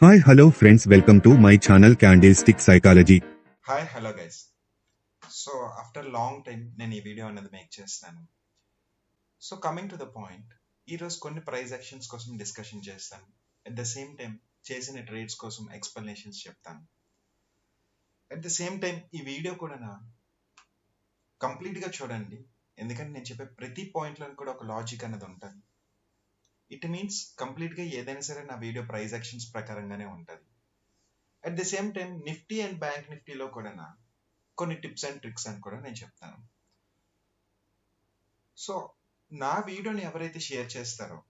Hi, hello friends, welcome to my channel Candlestick Psychology. Hi hello guys. So after long time నేను ఈ video అనేది make చేస్తాను. So coming to the point, ఈరోజు కొన్ని price actions కోసం discussion చేస్తాను. At the same time చేసిన trades కోసం ఎక్స్ప్లెనేషన్స్ చెప్తాను. అట్ ద సేమ్ టైం ఈ వీడియో కూడా కంప్లీట్గా చూడండి, ఎందుకంటే నేను చెప్పే ప్రతి పాయింట్లో కూడా ఒక లాజిక్ అనేది ఉంటుంది. ఇట్ మీన్స్ కంప్లీట్గా ఏదైనా సరే నా వీడియో ప్రైస్ యాక్షన్స్ ప్రకారంగానే ఉంటుంది. At the same time Nifty and bank నిఫ్టీలో కూడా కొన్ని టిప్స్ అండ్ ట్రిక్స్ అని కూడా నేను చెప్తాను. సో నా వీడియోని ఎవరైతే షేర్ చేస్తారో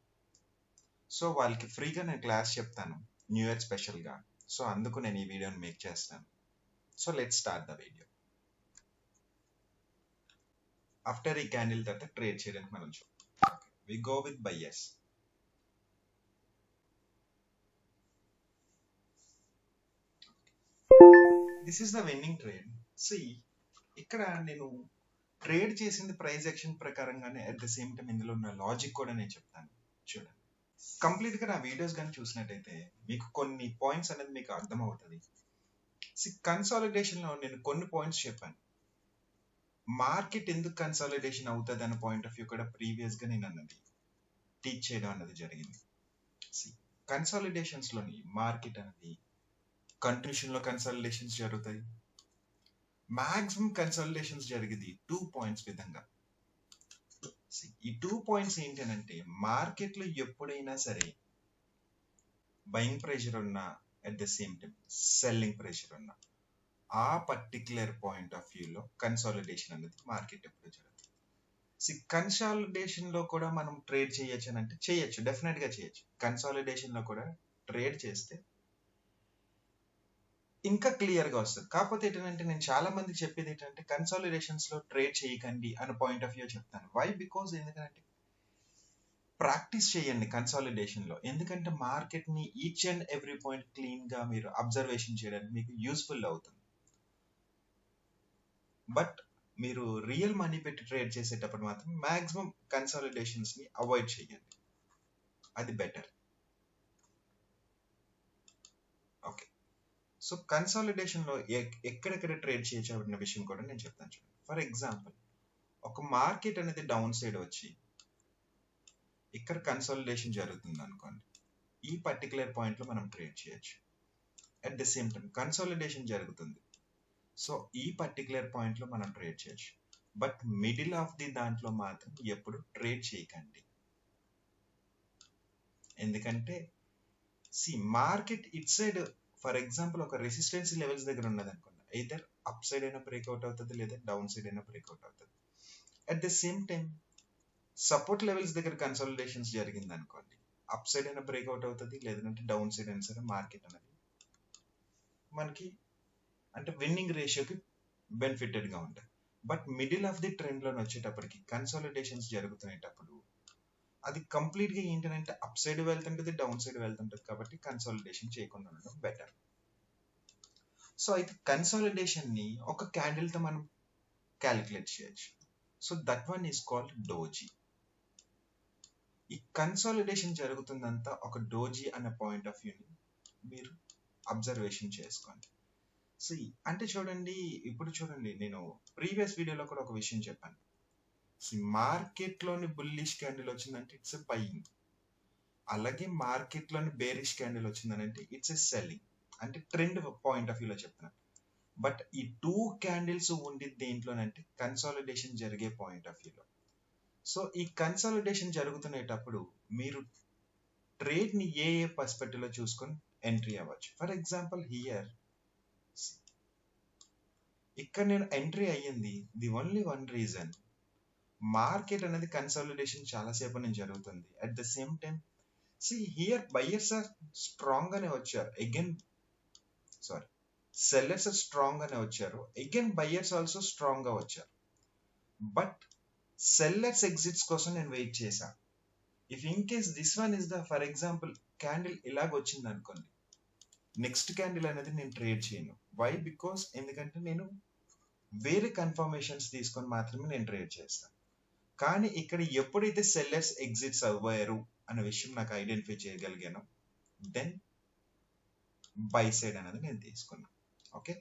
సో వాళ్ళకి ఫ్రీగా నేను క్లాస్ చెప్తాను, న్యూ ఇయర్ స్పెషల్గా. సో అందుకు నేను ఈ వీడియోని మేక్ చేస్తాను. So let start the video. After ఈ క్యాండిల్ తర్వాత ట్రేడ్ చేయడానికి మనం చూద్దాం. We go with buyers. This is the winning trade. See ఇక్కడ నేను ట్రేడ్ చేసింది ప్రైస్ యాక్షన్ ప్రకారంగానే, అట్ ద సేమ్ టైం ఇందులో ఉన్న లాజిక్ కూడా నేను చెప్తాను. చూడండి, కంప్లీట్ గా నా వీడియోస్ కానీ చూసినట్టయితే మీకు కొన్ని పాయింట్స్ అనేది మీకు అర్థమవుతుంది. కన్సాలిడేషన్ లో నేను కొన్ని పాయింట్స్ చెప్పాను. మార్కెట్ ఎందుకు కన్సాలిడేషన్ అవుతుంది అనే పాయింట్ ఆఫ్ వ్యూ కూడా ప్రీవియస్ గా నేను అన్నది టీచ్ చేయడం అన్నది జరిగింది. కన్సాలిడేషన్స్ లోని మార్కెట్ అనేది కంట్రిబ్యూషన్ లో కన్సాలిడేషన్స్ జరుగుతాయి. మాక్సిమం కన్సాలిడేషన్స్ జరిగేది 2 పాయింట్స్ విధంగా. ఈ 2 పాయింట్స్ ఏంటంటే, మార్కెట్ లో ఎప్పుడైనా సరే బయింగ్ ప్రెషర్ ఉన్నా, at the same time selling pressure ఉన్నా, ఆ పర్టిక్యులర్ పాయింట్ ఆఫ్ వ్యూలో కన్సాలిడేషన్ అనేది మార్కెట్ ఎప్పుడు జరుగుతుంది. కన్సాలిడేషన్ లో కూడా మనం ట్రేడ్ చేయొచ్చు అని అంటే చేయొచ్చు, డెఫినెట్ గా చేయొచ్చు. కన్సాలిడేషన్ లో కూడా ట్రేడ్ చేస్తే ఇంకా క్లియర్ గా వస్తుంది. కాకపోతే ఏంటంటే నేను చాలా మందికి చెప్పేది ఏంటంటే కన్సాలిడేషన్స్ లో ట్రేడ్ చేయకండి అనే పాయింట్ ఆఫ్ వ్యూ చెప్తాను. వై? బికాజ్ ఎందుకంటే ప్రాక్టీస్ చేయండి కన్సాలిడేషన్ లో. ఎందుకంటే మార్కెట్ ని each and every point clean గా మీరు అబ్జర్వేషన్ చేయడానికి మీకు యూస్ఫుల్ అవుతుంది. బట్ మీరు రియల్ మనీ పెట్టి ట్రేడ్ చేసేటప్పుడు మాత్రం మాక్సిమం కన్సాలిడేషన్స్ ని అవాయిడ్ చేయండి, అది బెటర్. ఓకే, సో కన్సాలిడేషన్ లో ఎక్కడెక్కడ ట్రేడ్ చేయొచ్చు అన్న విషయం కూడా నేను చెప్తాను. చూడండి, ఫర్ ఎగ్జాంపుల్ ఒక మార్కెట్ అనేది డౌన్ సైడ్ వచ్చి ఇక్కడ కన్సాలిడేషన్ జరుగుతుంది అనుకోండి, ఈ పర్టికులర్ పాయింట్ లో మనం ట్రేడ్ చేయొచ్చు. At the same time consolidation జరుగుతుంది, సో ఈ పర్టికులర్ పాయింట్ లో మనం ట్రేడ్ చేయొచ్చు. బట్ మిడిల్ ఆఫ్ ది దాంట్లో మాత్రం ఎప్పుడు ట్రేడ్ చేయకండి. ఎందుకంటే market it side for example ఒక రెసిస్టెన్స్ లెవెల్స్ దగ్గర ఉన్నది అనుకోండి, either అప్ సైడ్ అయినా బ్రేక్అవుట్ అవుతుంది, లేదా డౌన్ సైడ్ అయినా బ్రేక్అవుట్ అవుతుంది. At the same time support levels దగ్గర కన్సాలిడేషన్స్ జరిగింది అనుకోండి, అప్ సైడ్ అయినా బ్రేక్అవుట్ అవుతుంది, లేదంటే డౌన్ సైడ్ అయినా సరే మార్కెట్ అనేది మనకి అంటే విన్నింగ్ రేషియోకి బెనిఫిటెడ్ గా ఉంటుంది. But middle of the trend లోకి వచ్చేటప్పటికి కన్సాలిడేషన్స్ జరుగుతునేటప్పుడు అది కంప్లీట్ గా ఏంటంటే అప్ సైడ్ వెళ్తుంటది, డౌన్ సైడ్ వెళ్తుంటది. కాబట్టి కన్సాలిడేషన్ చేయకుండా ఉండడం బెటర్. సో అయితే కన్సాలిడేషన్ ని ఒక క్యాండిల్ తో మనం క్యాలిక్యులేట్ చేయొచ్చు. So that one is called doji. ఈ కన్సాలిడేషన్ జరుగుతుందంతా ఒక డోజీ అనే పాయింట్ ఆఫ్ వ్యూని మీరు అబ్జర్వేషన్ చేసుకోండి. సో అంటే చూడండి, ఇప్పుడు చూడండి, నేను ప్రీవియస్ వీడియోలో కూడా ఒక విషయం చెప్పాను. మార్కెట్ లోని బుల్లిష్ క్యాండిల్ వచ్చిందంటే ఇట్స్ ఎ బయింగ్, అలాగే మార్కెట్ లోని బేరిష్ క్యాండిల్ వచ్చిందంటే ఇట్స్ ఎ సెల్లింగ్. అంటే ట్రెండ్ పాయింట్ ఆఫ్ వ్యూలో చెప్తున్నాను. బట్ ఈ 2 క్యాండిల్స్ ఉండి దేంట్లోనంటే కన్సాలిడేషన్ జరిగే పాయింట్ ఆఫ్ వ్యూలో. సో ఈ కన్సాలిడేషన్ జరుగుతునేటప్పుడు మీరు ట్రేడ్ ని ఏ పర్స్పెక్టివ్ లో చూసుకొని ఎంట్రీ అవ్వచ్చు. ఫర్ ఎగ్జాంపుల్ హియర్ ఇక్కడ నేను ఎంట్రీ అయ్యింది, the only one reason, market అనేది కన్సాలిడేషన్ చాలాసేపు నుంచి జరుగుతుంది. At the same time here buyers are strong గానే వచ్చారు, అగైన్ సెల్లర్స్ ఆర్ స్ట్రాంగ్ గానే వచ్చారు, అగైన్ బయర్స్ ఆల్సో స్ట్రాంగ్ గా వచ్చారు. బట్ సెల్లర్స్ ఎగ్జిట్స్ కోసం నేను వెయిట్ చేశా. If in case this one is the for example candle ఇలాగ వచ్చింది అనుకోండి, నెక్స్ట్ క్యాండిల్ అనేది నేను ట్రేడ్ చేయను. వై? బికాస్ ఎందుకంటే నేను వేరే కన్ఫర్మేషన్స్ తీసుకొని మాత్రమే నేను ట్రేడ్ చేస్తాను. కానీ ఇక్కడ ఎప్పుడైతే సెల్లర్స్ ఎగ్జిట్స్ అవ్వారు అనే విషయం నాకు ఐడెంటిఫై చేయగలిగాను, దెన్ బై సైడ్ అనేది నేను తీసుకున్నాను. ఓకే,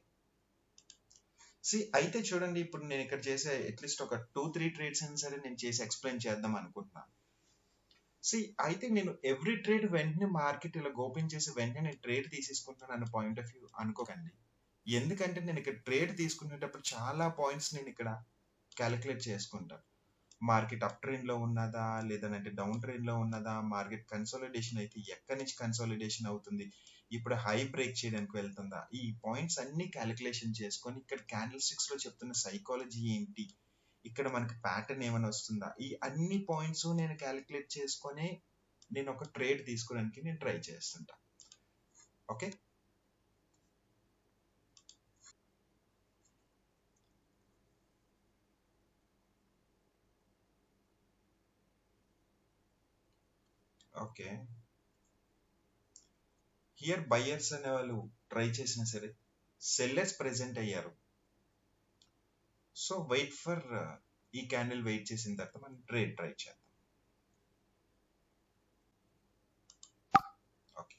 అయితే చూడండి, ఇప్పుడు నేను ఇక్కడ చేసే అట్లీస్ట్ ఒక 2-3 ట్రేడ్స్ అయినా సరే నేను చేసి ఎక్స్ప్లెయిన్ చేద్దాం అనుకుంటున్నాను. అయితే నేను ఎవ్రీ ట్రేడ్ వెంటనే మార్కెట్ ఇలా ఓపెన్ చేసి వెంటనే నేను ట్రేడ్ తీసేసుకుంటాను అన్న పాయింట్ ఆఫ్ వ్యూ అనుకోకండి. ఎందుకంటే నేను ఇక్కడ ట్రేడ్ తీసుకునేటప్పుడు చాలా పాయింట్స్ నేను ఇక్కడ క్యాలిక్యులేట్ చేసుకుంటాను. మార్కెట్ అప్ ట్రెండ్ లో ఉన్నదా, లేదంటే డౌన్ ట్రెండ్ లో ఉన్నదా, మార్కెట్ కన్సాలిడేషన్ అయితే ఎక్కడి నుంచి కన్సాలిడేషన్ అవుతుంది, ఇప్పుడు హై బ్రేక్ చేయడానికి వెళ్తుందా, ఈ పాయింట్స్ అన్ని క్యాలిక్యులేషన్ చేసుకొని ఇక్కడ క్యాండిల్ స్టిక్స్ లో చెప్తున్న సైకాలజీ ఏంటి, ఇక్కడ మనకి ప్యాటర్న్ ఏమైనా వస్తుందా, ఈ అన్ని పాయింట్స్ నేను క్యాలిక్యులేట్ చేసుకొని నేను ఒక ట్రేడ్ తీసుకోవడానికి నేను ట్రై చేస్తుంటా. ఓకే, ఓకే, హియర్ బయర్స్ అనే వాళ్ళు ట్రై చేసినా సరే సెల్లర్స్ ప్రెజెంట్ అయ్యారు. సో వెయిట్ ఫర్ ఈ క్యాండిల్ వెయిట్ చేసిన తర్వాత మనం ట్రేడ్ ట్రై చేద్దాం. Okay,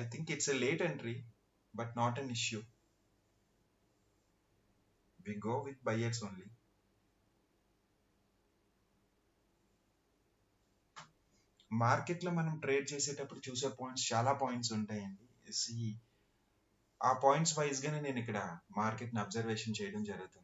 I think it's a late entry but not an issue. We go with buyers only. Market లో మనం ట్రేడ్ చేసేటప్పుడు చూసే పాయింట్స్ చాలా పాయింట్స్ ఉంటాయండి. ఆ పాయింట్స్ వైజ్ గానే నేను ఇక్కడ మార్కెట్ ని అబ్జర్వేషన్ చేయడం జరుగుతుంది.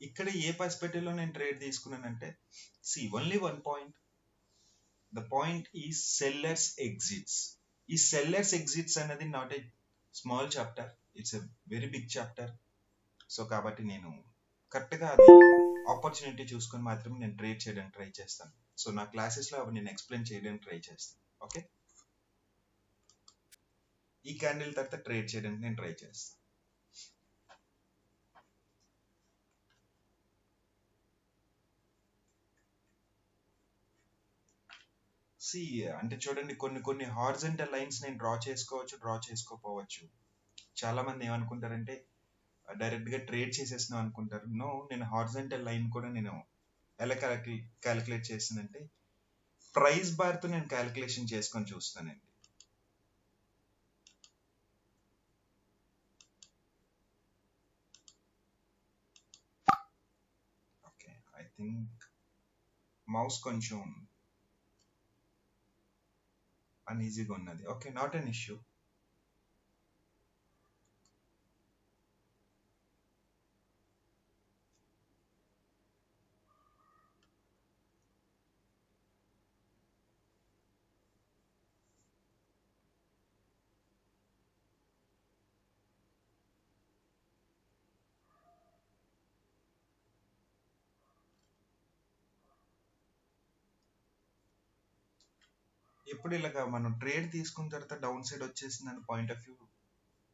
ఇక్కడ ఏ పర్స్పెక్టివ్ లో నేను ట్రేడ్ తీసుకున్నానంటే only one point. The point ఈ సెల్లర్స్ ఎగ్జిట్స్. ఈ సెల్లర్స్ ఎగ్జిట్స్ అనేది not a small chapter, it's a very big chapter. So కాబట్టి నేను కరెక్ట్గా అది ఆపర్చునిటీ చూసుకొని మాత్రమే నేను ట్రేడ్ చేయడానికి ట్రై చేస్తాను. సో నా క్లాసెస్లో అవి నేను ఎక్స్ప్లెయిన్ చేయడానికి ట్రై చేస్తాను. ఓకే, ఈ క్యాండిల్ తర్వాత ట్రేడ్ చేయడానికి నేను ట్రై చేస్తాను. అంటే చూడండి, కొన్ని హారిజంటల్ లైన్స్ నేను డ్రా చేసుకోవచ్చు, డ్రా చేసుకోపోవచ్చు. చాలా మంది ఏమనుకుంటారంటే డైరెక్ట్ గా ట్రేడ్ చేసేస్తున్నాం అనుకుంటారు. నో, నేను హారిజంటల్ లైన్ కూడా నేను ఎలా క్యాలిక్యులేట్ చేస్తానంటే ప్రైస్ బార్ తో నేను క్యాలిక్యులేషన్ చేసుకొని చూస్తానండి. ఓకే, ఐ థింక్ మౌస్ కొంచెం అన్ఈజీగా ఉన్నది. Okay, not an issue. ఎప్పుడు ఇలాగా మనం ట్రేడ్ తీసుకున్న తర్వాత డౌన్ సైడ్ వచ్చేసిందని పాయింట్ ఆఫ్ వ్యూ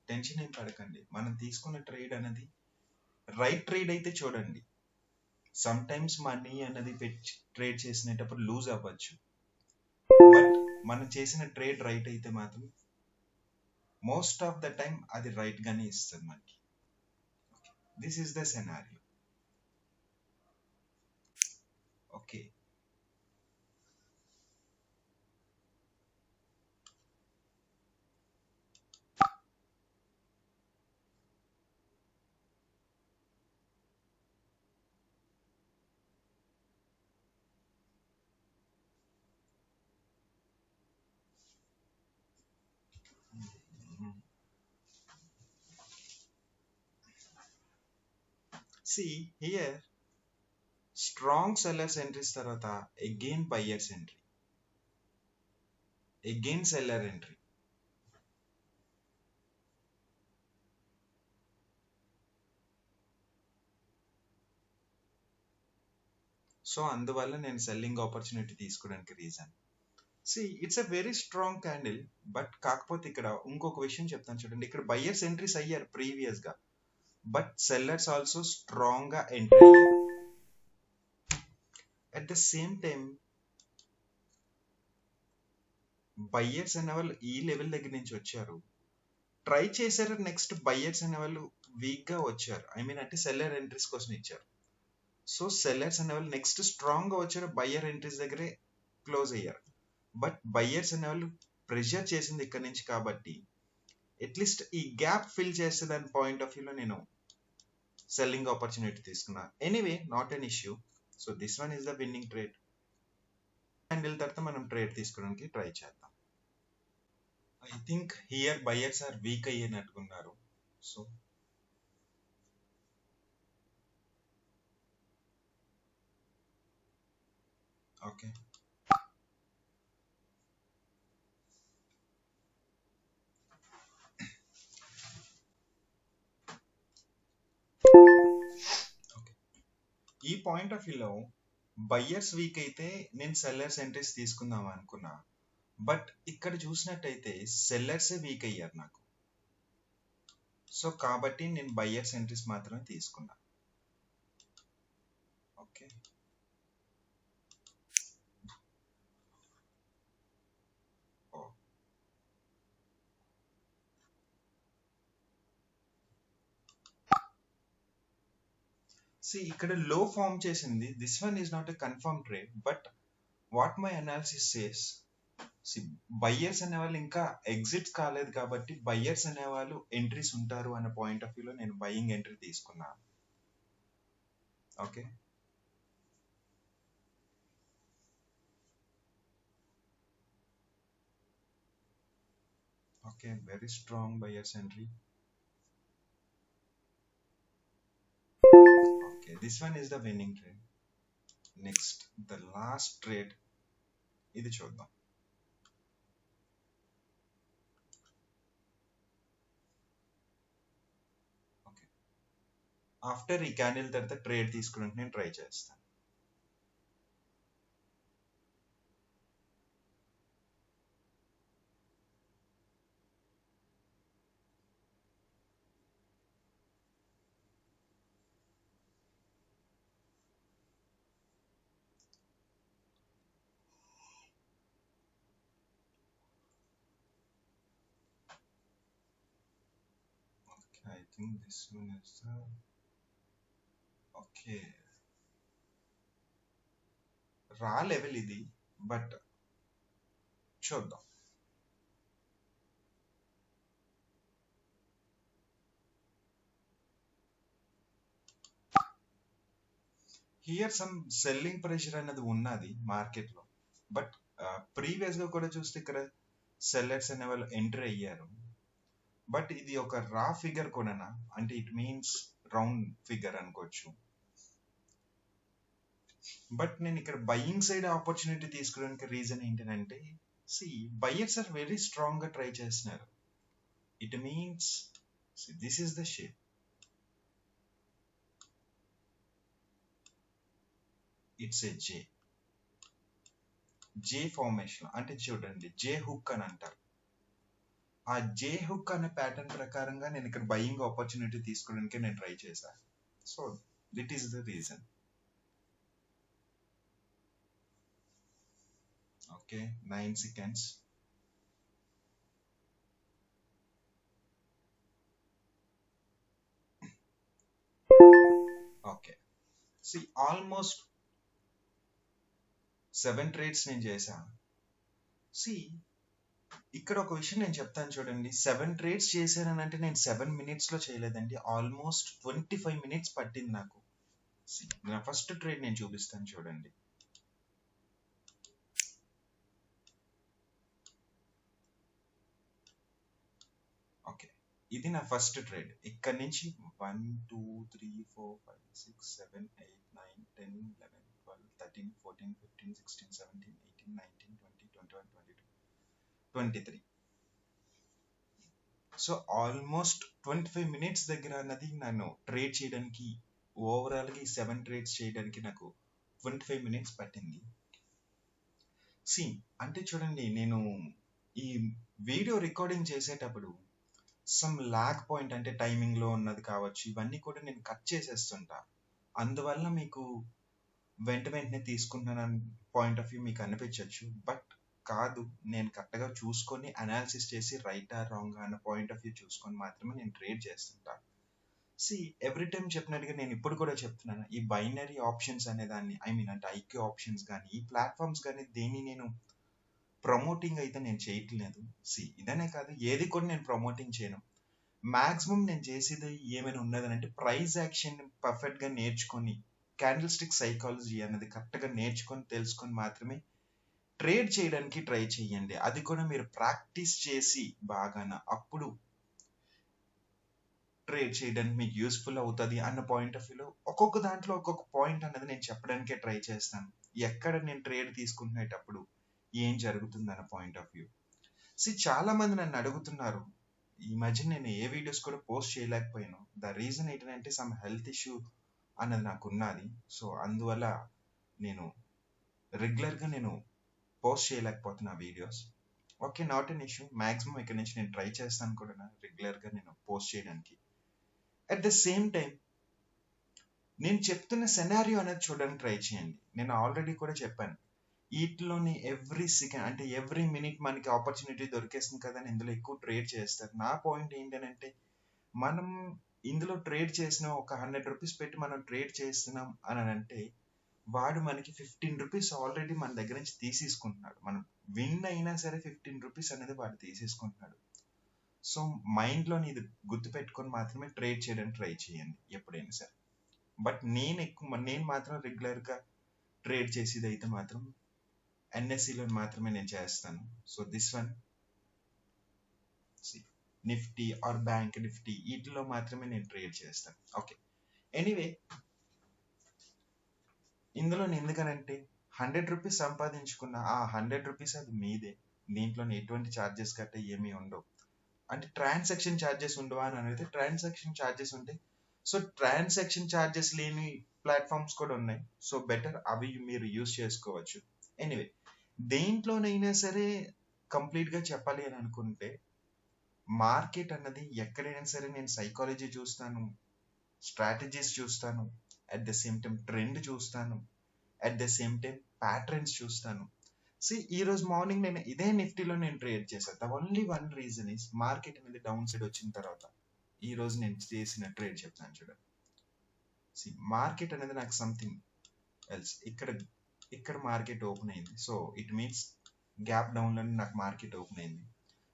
టెన్షన్ ఏం పడకండి. మనం తీసుకున్న ట్రేడ్ అనేది రైట్ ట్రేడ్ అయితే చూడండి, సమ్ టైమ్స్ మనీ అనేది ట్రేడ్ చేసినప్పుడు లూజ్ అవ్వచ్చు. బట్ మనం చేసిన ట్రేడ్ రైట్ అయితే మాత్రం మోస్ట్ ఆఫ్ ద టైం అది రైట్ గానే ఇస్తుంది మనకి. This is the scenario. Okay, here strong sellers entries తర్వాత again buyers entry, again seller entry. So అందువల్ల నేను సెల్లింగ్ ఆపర్చునిటీ తీసుకోవడానికి reason. It's a very strong candle. But కాకపోతే ఇక్కడ ఇంకొక విషయం చెప్తాను చూడండి, ఇక్కడ బయర్స్ ఎంట్రీస్ అయ్యారు ప్రీవియస్ గా, బట్ సెల్లర్స్ ఆల్సో స్ట్రాంగ్ గా ఎంట్రీ అయ్యారు. At the same time buyers అనే వాళ్ళు ఈ లెవెల్ దగ్గర నుంచి వచ్చారు, ట్రై చేశారు, నెక్స్ట్ బయ్యర్స్ అనే వాళ్ళు వీక్ గా వచ్చారు, ఐ మీన్ అంటే సెల్లర్ ఎంట్రీస్ కోసం ఇచ్చారు. సో సెల్లర్స్ అనే వాళ్ళు నెక్స్ట్ స్ట్రాంగ్ గా వచ్చారు, బయ్యర్ ఎంట్రీస్ దగ్గరే క్లోజ్ అయ్యారు. బట్ బయ్యర్స్ అనే వాళ్ళు ప్రెషర్ చేసింది ఇక్కడ నుంచి కాబట్టి అట్లీస్ట్ ఈ గ్యాప్ ఫిల్ చేస్తే దాని పాయింట్ ఆఫ్ వ్యూలో నేను సెల్లింగ్ ఆపర్చునిటీ తీసుకున్నా. Anyway, not an issue. So this one is the winning trade. Handle తర్వాత మనం ట్రేడ్ తీసుకోవడానికి ట్రై చేద్దాం. I think here buyers are weak అయ్యేనట్టుకున్నారు. సో ఓకే, ఈ పాయింట్ ఆఫ్ వ్యూలో బయ్యర్స్ వీక్ అయితే నేను సెల్లర్స్ ఎంట్రీస్ తీసుకుందాం అనుకున్నా, బట్ ఇక్కడ చూసినట్టయితే సెల్లర్సే వీక్ అయ్యారు నాకు. సో కాబట్టి నేను బయ్యర్స్ ఎంట్రీస్ మాత్రమే తీసుకున్నా. ఓకే, సి ఇక్కడ లో ఫామ్ చేసింది. This one is not a confirm trade, but what my analysis says, buyers అనేవాళ్ళు ఇంకా ఎగ్జిట్స్ కాలేదు కాబట్టి బయ్యర్స్ అనేవాళ్ళు ఎంట్రీస్ ఉంటారు అన్న పాయింట్ ఆఫ్ వ్యూలో నేను బయింగ్ ఎంట్రీ తీసుకున్నాను. Okay, okay, very strong buyers entry. Okay, this one is the winning trade. Next the last trade, ఇది చూద్దాం. ఓకే, ఆఫ్టర్ ఈ క్యాండిల్ తర్వాత ట్రేడ్ తీసుకోవడానికి నేను ట్రై చేస్తాను. I think this one is the okay రా level ఇది, బట్ చూద్దాం. హియర్ సమ్ సెల్లింగ్ ప్రెషర్ అనేది ఉన్నది మార్కెట్ లో, బట్ ప్రీవియస్ గా కూడా చూస్తే ఇక్కడ సెల్లర్స్ అనే వాళ్ళు ఎంటర్ అయ్యారు. బట్ ఇది ఒక రా ఫిగర్ కూడానా, అంటే ఇట్ మీన్స్ రౌండ్ ఫిగర్ అనుకోవచ్చు. బట్ నేను ఇక్కడ బయింగ్ సైడ్ ఆపర్చునిటీ తీసుకోవడానికి రీజన్ ఏంటంటే, see buyers are very strong గా ట్రై చేస్తున్నారు. It means this is the shape, it's a J formation, అంటే చూడండి జే హుక్ అని అంటారు. ఆ జే హుక్ అనే ప్యాటర్న్ ప్రకారంగా నేను ఇక్కడ బయింగ్ ఆపర్చునిటీ తీసుకోవడానికి నేను ట్రై చేశాను. So that is the reason. Okay, 9 seconds. Okay, see almost 7 trades నేను చేశాను. సి ఇక్కడ ఒక విషయం నేను చెప్తాను చూడండి, 7 trades చేశానంటే నేను 7 minutes లో చేయలేదండి, ఆల్మోస్ట్ 25 minutes పట్టింది నాకు. నా ఫస్ట్ ట్రేడ్ నేను చూపిస్తాను చూడండి. ఓకే, ఇది నా ఫస్ట్ ట్రేడ్. ఇక్కడ నుంచి 1 2 3 4 5 6 7 8 9 10 11 12 13 14 15 16 17 18 19 20 21 22 23. సో ఆల్మోస్ట్ 25 minutes దగ్గర అన్నది నన్ను ట్రేడ్ చేయడానికి, ఓవరాల్ గా 7 trades చేయడానికి నాకు 25 minutes పట్టింది. సి అంటే చూడండి, నేను ఈ వీడియో రికార్డింగ్ చేసేటప్పుడు సమ్ లాగ్ పాయింట్, అంటే టైమింగ్ లో ఉన్నది కావచ్చు, ఇవన్నీ కూడా నేను కట్ చేసేస్తుంటా. అందువల్ల మీకు వెంటనే తీసుకుంటున్నాను పాయింట్ ఆఫ్ వ్యూ మీకు అనిపించవచ్చు. బట్ కాదు, నేను కరెక్ట్గా చూసుకొని అనాలిసిస్ చేసి రైటా రాంగ్ అన్న పాయింట్ ఆఫ్ వ్యూ చూసుకొని మాత్రమే నేను ట్రేడ్ చేస్తుంటాను. ఎవ్రీ టైం చెప్పినట్టుగా నేను ఇప్పుడు కూడా చెప్తున్నాను, ఈ బైనరీ ఆప్షన్స్ అనే దాన్ని అంటే ఐక్యూ ఆప్షన్స్ కానీ ఈ ప్లాట్ఫామ్స్ కానీ దేన్ని నేను ప్రమోటింగ్ అయితే నేను చేయట్లేదు. ఇదనే కాదు, ఏది కూడా నేను ప్రమోటింగ్ చేయను. మాక్సిమం నేను చేసేది ఏమైనా ఉన్నదనంటే ప్రైస్ యాక్షన్ పర్ఫెక్ట్గా నేర్చుకొని క్యాండిల్ స్టిక్ సైకాలజీ అనేది కరెక్ట్గా నేర్చుకొని తెలుసుకొని మాత్రమే ట్రేడ్ చేయడానికి ట్రై చేయండి. అది కూడా మీరు ప్రాక్టీస్ చేసి బాగాన అప్పుడు ట్రేడ్ చేయడానికి మీకు యూస్ఫుల్ అవుతుంది అన్న పాయింట్ ఆఫ్ వ్యూలో ఒక్కొక్క దాంట్లో ఒక్కొక్క పాయింట్ అనేది నేను చెప్పడానికే ట్రై చేస్తాను. ఎక్కడ నేను ట్రేడ్ తీసుకునేటప్పుడు ఏం జరుగుతుంది అన్న పాయింట్ ఆఫ్ వ్యూ. చాలా మంది నన్ను అడుగుతున్నారు, ఈ మధ్య నేను ఏ వీడియోస్ కూడా పోస్ట్ చేయలేకపోయాను. ద రీజన్ ఏంటంటే సమ్ హెల్త్ ఇష్యూ అన్నది నాకు ఉన్నది. సో అందువల్ల నేను రెగ్యులర్గా నేను పోస్ట్ చేయలేకపోతున్నా videos. Okay, not an issue. Maximum ఇక్కడ నుంచి నేను ట్రై చేస్తాను కూడా రెగ్యులర్గా నేను పోస్ట్ చేయడానికి. అట్ ద సేమ్ టైం నేను చెప్తున్న సెనారియో అనేది చూడడానికి ట్రై చేయండి. నేను ఆల్రెడీ కూడా చెప్పాను, వీటిలోని ఎవ్రీ సెకండ్ అంటే ఎవ్రీ మినిట్ మనకి ఆపర్చునిటీ దొరికేస్తుంది కదా అని ఇందులో ఎక్కువ ట్రేడ్ చేస్తారు. నా పాయింట్ ఏంటంటే, మనం ఇందులో ట్రేడ్ చేసిన ఒక 100 రూపీస్ పెట్టి మనం ట్రేడ్ చేస్తున్నాం అని అంటే వాడు మనకి 15 రూపీస్ ఆల్రెడీ మన దగ్గర నుంచి తీసేసుకుంటున్నాడు. మనం విన్ అయినా సరే 15 రూపీస్ అనేది వాడు తీసేసుకుంటున్నాడు. సో మైండ్లోని ఇది గుర్తుపెట్టుకొని మాత్రమే ట్రేడ్ చేయడానికి ట్రై చేయండి ఎప్పుడైనా సరే. బట్ నేను మాత్రం రెగ్యులర్గా ట్రేడ్ చేసేది అయితే మాత్రం ఎన్ఎస్సిలో మాత్రమే నేను చేస్తాను. So this one Nifty or bank Nifty వీటిలో మాత్రమే నేను ట్రేడ్ చేస్తాను. ఓకే, ఎనీవే ఇందులో ఎందుకనంటే 100 రూపీస్ సంపాదించుకున్న ఆ 100 రూపీస్ అది మీదే. దీంట్లో ఎటువంటి ఛార్జెస్ గట్రా ఏమీ ఉండవు. అంటే ట్రాన్సాక్షన్ ఛార్జెస్ ఉండవా అని అనేది, ట్రాన్సాక్షన్ ఛార్జెస్ ఉంటాయి. సో ట్రాన్సాక్షన్ ఛార్జెస్ లేని ప్లాట్ఫామ్స్ కూడా ఉన్నాయి. సో బెటర్ అవి మీరు యూజ్ చేసుకోవచ్చు. ఎనీవే దేంట్లోనైనా సరే కంప్లీట్గా చెప్పాలి అని అనుకుంటే మార్కెట్ అన్నది ఎక్కడైనా సరే నేను సైకాలజీ చూస్తాను, స్ట్రాటజీస్ చూస్తాను, at the same time trend చూస్తాను, at the same time patterns చూస్తాను. ఈ రోజు మార్నింగ్ నేను ఇదే నిఫ్టీలో నేను ట్రేడ్ చేశాను. The only one reason is market అనేది డౌన్ సైడ్ వచ్చిన తర్వాత ఈ రోజు నేను చేసిన ట్రేడ్ చెప్తాను చూడండి. మార్కెట్ అనేది నాకు సంథింగ్ ఎల్స్. ఇక్కడ మార్కెట్ ఓపెన్ అయింది. So it means gap down లోనే నాకు మార్కెట్ ఓపెన్ అయింది.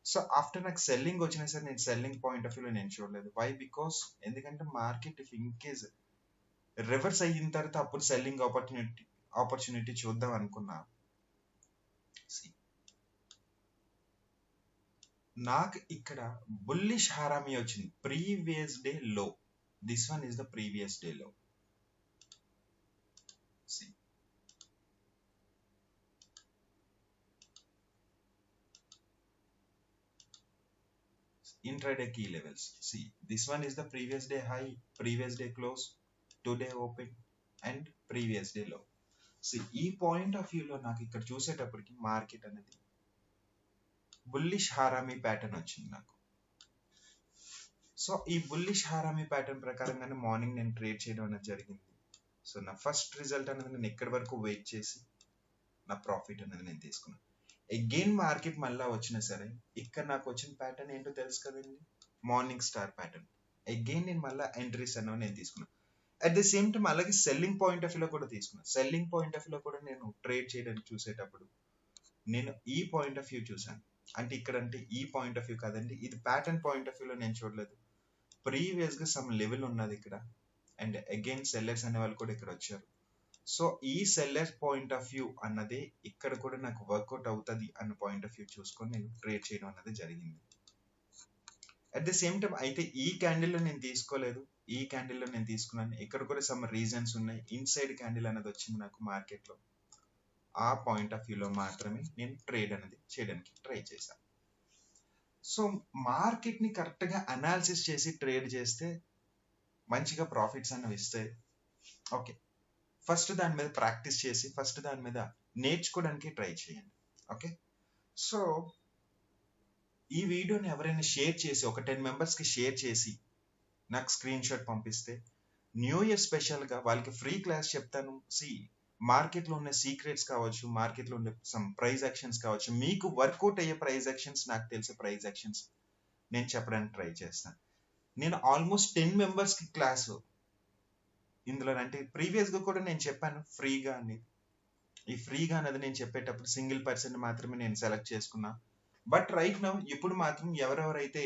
సో ఆఫ్టర్ నాకు సెల్లింగ్ వచ్చినా సరే నేను సెల్లింగ్ పాయింట్ ఆఫ్ వ్యూలో నేను చూడలేదు. వై? బికాస్ ఎందుకంటే market if in case reverse అయిన తర్వాత అప్పుడు సెల్లింగ్ ఆపర్చునిటీ చూద్దాం అనుకున్నా. నాకు ఇక్కడ బుల్లిష్ హారామీ వచ్చింది. ప్రీవియస్ డే లో, this one is the previous day లో. Intraday key levels. This one is the previous day high, previous day close, today open and previous day low. ఈ పాయింట్ ఆఫ్ వ్యూలో నాకు ఇక్కడ చూసేటప్పటికి మార్కెట్ అనేది bullish హారామీ pattern వచ్చింది నాకు. సో ఈ బుల్లిష్ హారామీ ప్యాటర్న్ ప్రకారంగానే మార్నింగ్ నేను ట్రేడ్ చేయడం అనేది జరిగింది. సో నా ఫస్ట్ రిజల్ట్ అనేది నేను ఎక్కడి వరకు వెయిట్ చేసి నా ప్రాఫిట్ అనేది నేను తీసుకున్నాను. అగైన్ మార్కెట్ మళ్ళా వచ్చినా సరే ఇక్కడ నాకు వచ్చిన ప్యాటర్న్ ఏంటో తెలుసు కదండి, మార్నింగ్ స్టార్ ప్యాటర్న్. అగైన్ నేను మళ్ళీ ఎంట్రీస్ అన్నవి నేను తీసుకున్నాను. అట్ ది సేమ్ టైం అలాగే సెల్లింగ్ పాయింట్ ఆఫ్ వ్యూలో కూడా తీసుకున్నాను. సెల్లింగ్ పాయింట్ ఆఫ్ వ్యూలో కూడా నేను ట్రేడ్ చేయడానికి చూసేటప్పుడు నేను ఈ పాయింట్ ఆఫ్ వ్యూ చూసాను. అంటే ఇక్కడ అంటే ఈ పాయింట్ ఆఫ్ వ్యూ కాదండి, ఇది ప్యాటర్న్ పాయింట్ ఆఫ్ వ్యూలో నేను చూడలేదు. ప్రీవియస్ గా సమ్ లెవెల్ ఉన్నది ఇక్కడ అండ్ అగైన్ సెల్లర్స్ అనే వాళ్ళు కూడా ఇక్కడ వచ్చారు. సో ఈ సెల్లర్ పాయింట్ ఆఫ్ వ్యూ అన్నది ఇక్కడ కూడా నాకు వర్కౌట్ అవుతుంది అన్న పాయింట్ ఆఫ్ వ్యూ చూసుకొని నేను ట్రేడ్ చేయడం అన్నది జరిగింది. అట్ ద సేమ్ టైం అయితే ఈ క్యాండిల్లో నేను తీసుకోలేదు, ఈ క్యాండిల్లో నేను తీసుకున్నాను. ఇక్కడ కూడా సమ్ రీజన్స్ ఉన్నాయి. ఇన్సైడ్ క్యాండిల్ అనేది వచ్చింది నాకు మార్కెట్లో. ఆ పాయింట్ ఆఫ్ వ్యూలో మాత్రమే నేను ట్రేడ్ అనేది చేయడానికి ట్రై చేశాను. సో మార్కెట్ని కరెక్ట్గా అనాలిసిస్ చేసి ట్రేడ్ చేస్తే మంచిగా ప్రాఫిట్స్ అన్నవి ఇస్తాయి. ఓకే, ఫస్ట్ దాని మీద ప్రాక్టీస్ చేసి ఫస్ట్ దాని మీద నేర్చుకోవడానికి ట్రై చేయండి. ఓకే, సో ఈ వీడియోని ఎవరైనా షేర్ చేసి ఒక 10 మెంబర్స్కి షేర్ చేసి నాకు స్క్రీన్ షాట్ పంపిస్తే న్యూ ఇయర్ స్పెషల్గా వాళ్ళకి ఫ్రీ క్లాస్ చెప్తాను. మార్కెట్లో ఉన్న సీక్రెట్స్ కావచ్చు, మార్కెట్లో ఉండే సమ్ ప్రైజ్ యాక్షన్స్ కావచ్చు, మీకు వర్కౌట్ అయ్యే ప్రైజ్ యాక్షన్స్, నాకు తెలిసే ప్రైజ్ యాక్షన్స్ నేను చెప్పడానికి ట్రై చేస్తాను. నేను ఆల్మోస్ట్ 10 మెంబర్స్కి క్లాసు ఇందులో, అంటే ప్రీవియస్గా కూడా నేను చెప్పాను ఫ్రీగా అని. ఈ ఫ్రీగా అన్నది నేను చెప్పేటప్పుడు సింగిల్ పర్సన్ మాత్రమే నేను సెలెక్ట్ చేసుకున్నా. బట్ రైట్ నౌ ఇప్పుడు మాత్రం ఎవరెవరైతే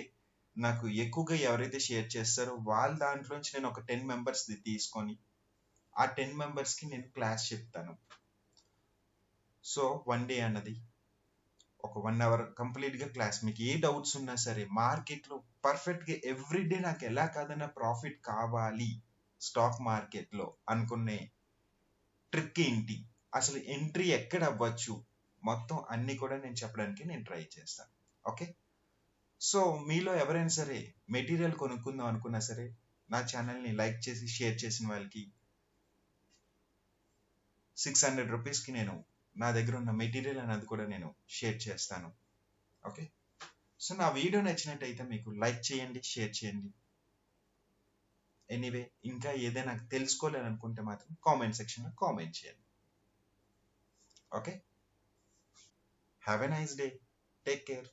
నాకు ఎక్కువగా ఎవరైతే షేర్ చేస్తారో వాళ్ళ దాంట్లోంచి నేను ఒక 10 మెంబర్స్ది తీసుకొని ఆ 10 మెంబర్స్కి నేను క్లాస్ చెప్తాను. సో 1 డే అన్నది ఒక 1 అవర్ కంప్లీట్గా క్లాస్. మీకు ఏ డౌట్స్ ఉన్నా సరే, మార్కెట్లో పర్ఫెక్ట్గా ఎవ్రీడే నాకు ఎలా కాదన్నా ప్రాఫిట్ కావాలి స్టాక్ మార్కెట్లో అనుకునే ట్రిక్ ఏంటి, అసలు ఎంట్రీ ఎక్కడ అవ్వచ్చు, మొత్తం అన్ని కూడా నేను చెప్పడానికి నేను ట్రై చేస్తాను. ఓకే, సో మీలో ఎవరైనా సరే మెటీరియల్ కొనుక్కుందాం అనుకున్నా సరే నా ఛానల్ని లైక్ చేసి షేర్ చేసిన వాళ్ళకి 600 రూపీస్కి నేను నా దగ్గర ఉన్న మెటీరియల్ అనేది కూడా నేను షేర్ చేస్తాను. ఓకే, సో నా వీడియో నచ్చినట్టయితే మీకు లైక్ చేయండి, షేర్ చేయండి. ఎనీవే ఇంకా ఏదైనా తెలుసుకోలేని అనుకుంటే మాత్రం కామెంట్ సెక్షన్లో కామెంట్ చేయండి. Okay, have a nice day, take care.